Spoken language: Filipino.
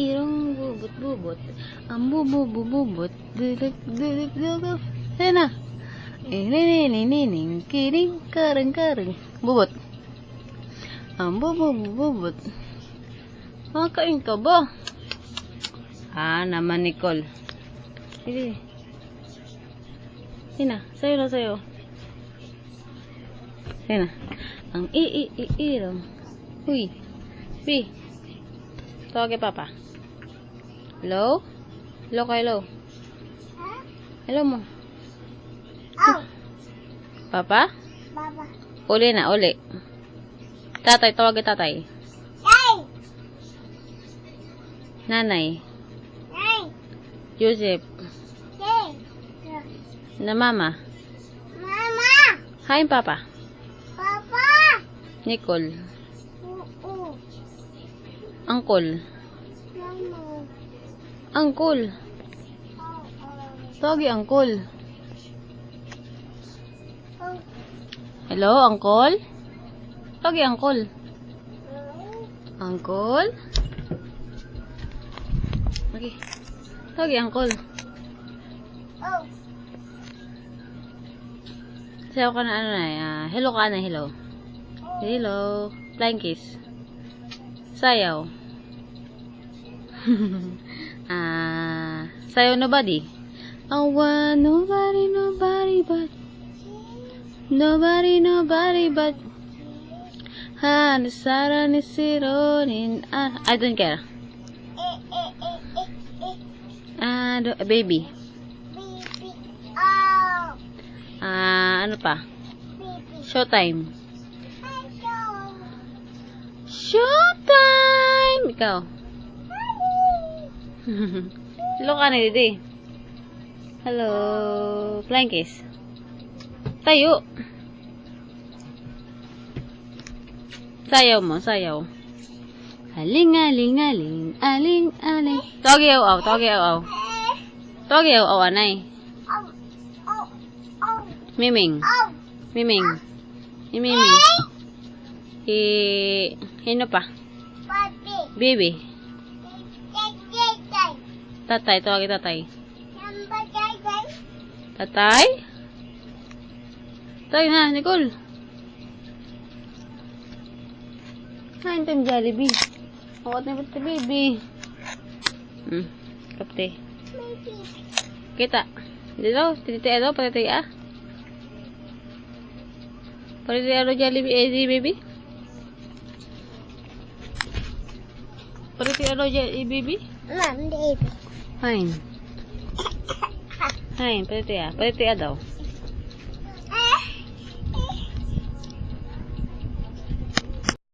irong bubot-bubot. Ang bububububot. Duduk-duduk-duduk. Ayan na. Nining, kiring, karang-karang. Bubot. Ang bububububot. Makain ka ba? Naman Nicole. Hindi. Ayan na. Sayo na sayo. Ayan na. Ang irong. Uy. Pi. Tawag kay Papa. Hello? Hello ka, hello. Hello mo. Papa? Papa. Uli na, uli. Tatay, tawag kay tatay. Nanay. Joseph. Na mama. Mama. Hi, Papa. Papa. Nicole. Uncle. Mama. Uncle. Tawag kay Uncle. Hello, Uncle? Tawag kay Uncle. Uncle? Okay. Tawag kay Uncle. Sayaw ka na ano na. Hello ka na, hello. Hello. Flying kiss. Sayaw. Sayaw nobody. I want nobody but Sara ni Sironin. I don't care. Baby. Ano pa? Showtime. Showtime! Ikaw. Hello ka na, Didi. Hello. Flying kiss. Tayo. Sayaw mo, sayaw. Aling, aling, aling, aling, aling. Tawag yaw, aw, tawag yaw, aw. Tawag yaw, aw, anay. Miming. Miming. Miming. Hino pa? Baby. Tatay, tawag yaw, tatay. Tatay? Tatay na, Nicole. Kain tayong Jollibee. Awat na ito, baby. Kapte. Kita. Dito, titi ano, patiti Patiti ano Jollibee, baby? Patiti ano Jollibee, baby? Mom, baby. Fine. Fine, patiti daw.